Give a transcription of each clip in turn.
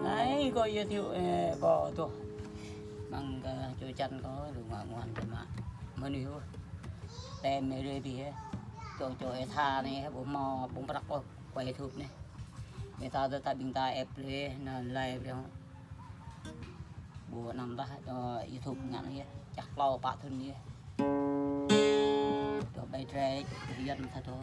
Đấy có giới thiệu có tuổi bằng chơi chân có đủ ngoan ngoan cho mà mới níu tem này đây thì chỗ chỗ tha này bộ mò bông bạc quay thụp này người ta tới tại bình ta ép lên lại rồi bộ nằm ta cho YouTube ngắn kia chắc lo bạn thân kia cho bay tre dân thật thôi.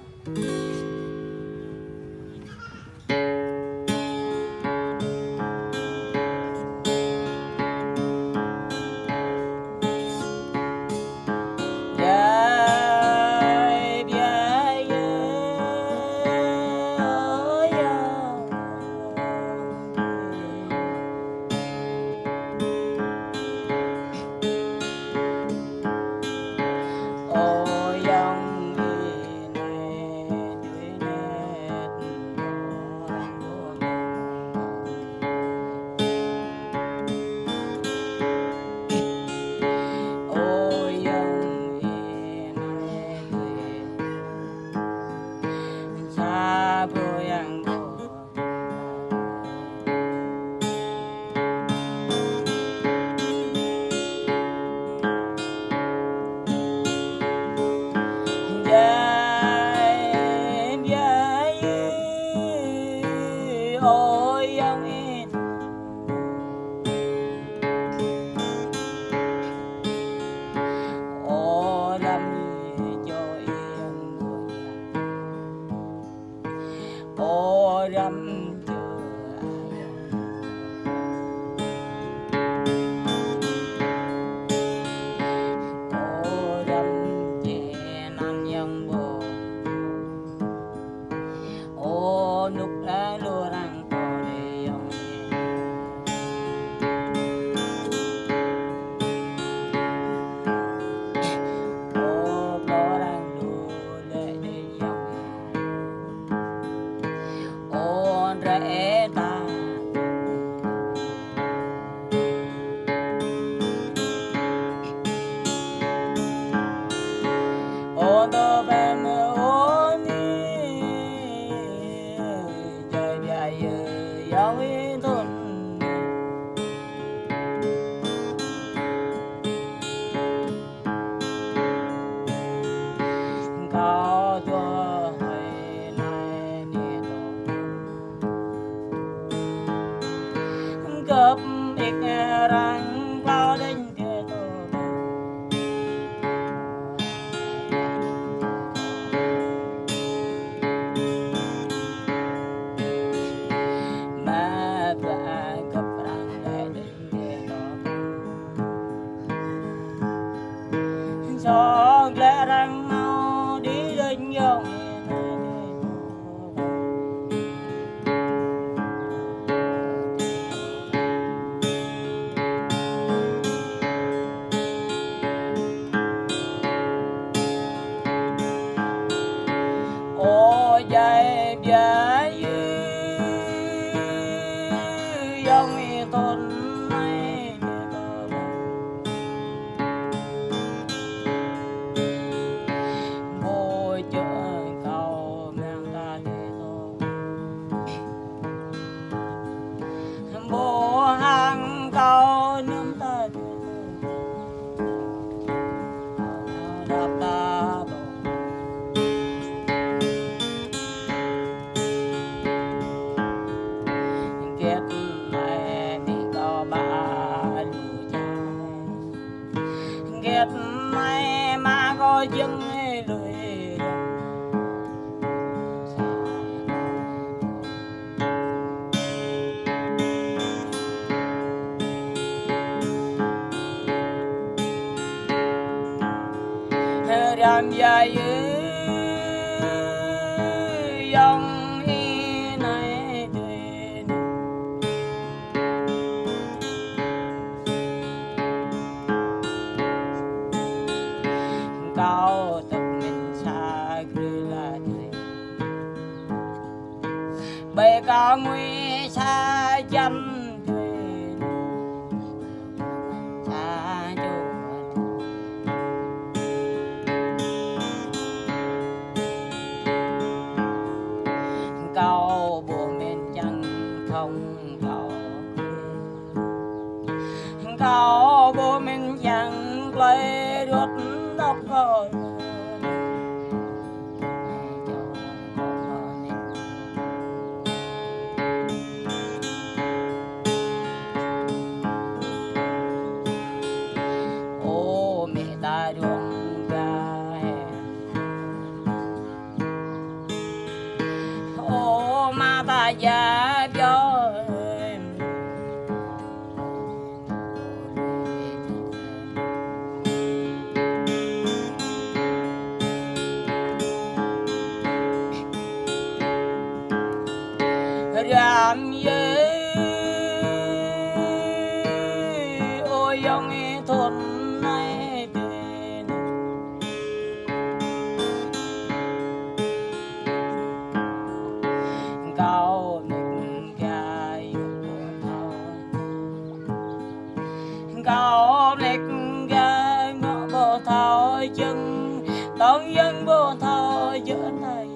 coi chừng con dân vô thọ giữa này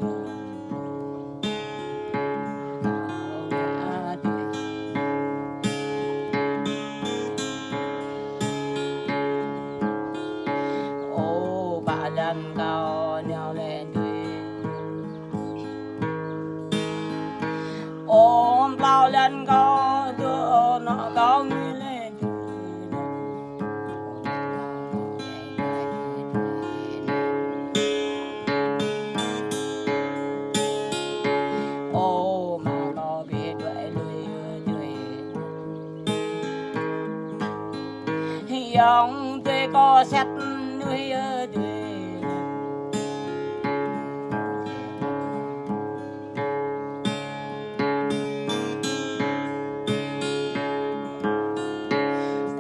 ô bà lần cao neo lên ôm bao lần có đưa nó có người lên ô mà có biết vậy lười ông tôi có xét nuôi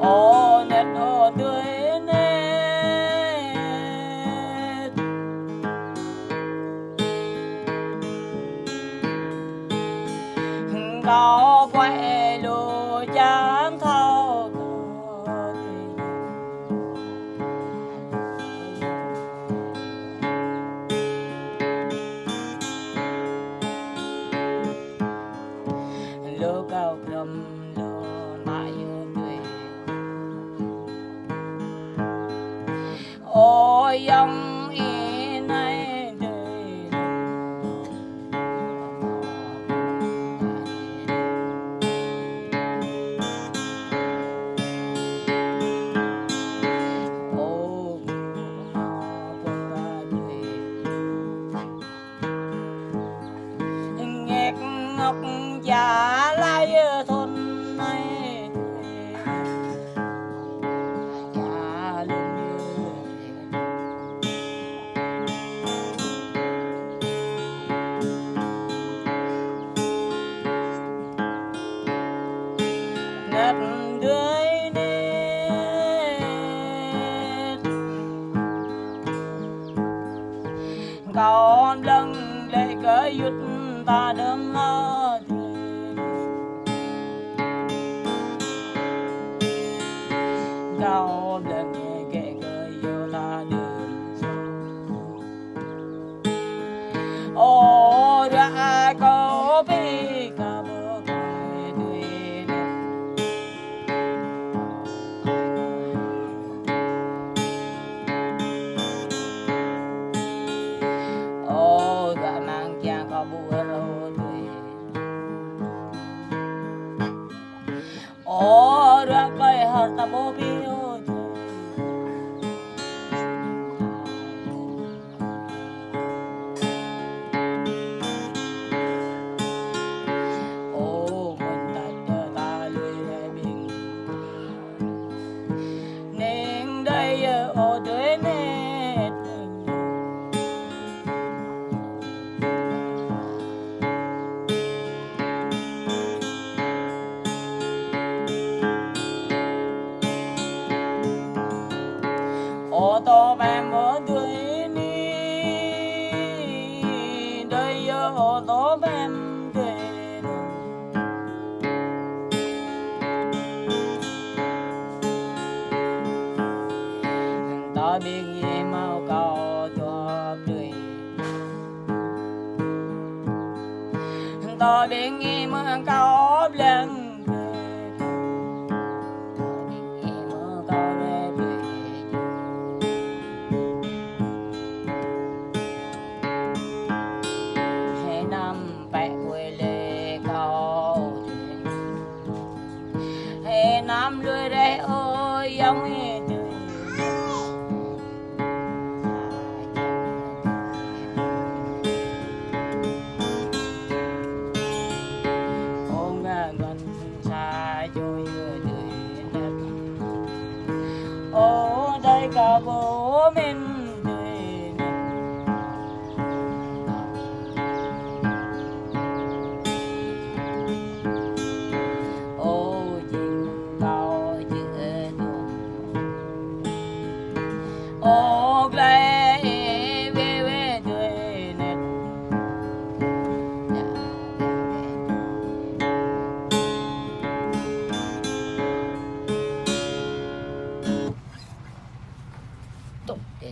ô nét ô tươi nét có quay lù chẳng thâu lô cao cầm lô mãi ôi ông ý này đời ô nghe ngọc già lai thôn này ngất đuôi nét còn lần lệ cỡ dứt ta đơm lo cao lần kệ cỡ yêu ta đơm ô ra có biết cả bờ cõi đuôi ô gà mang chàng có bùa ô đuôi ô ra cây hạt ta bố biêu ô mình ta ta lười để bình nên đây ô đuôi nét ô tô bèm ô đuôi ni đây ô tô bèm đuôi ta biết gì mau cao cho đuôi ta biết gì mau cao lên nam lưới đây ơi ông ấy ông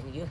để dưới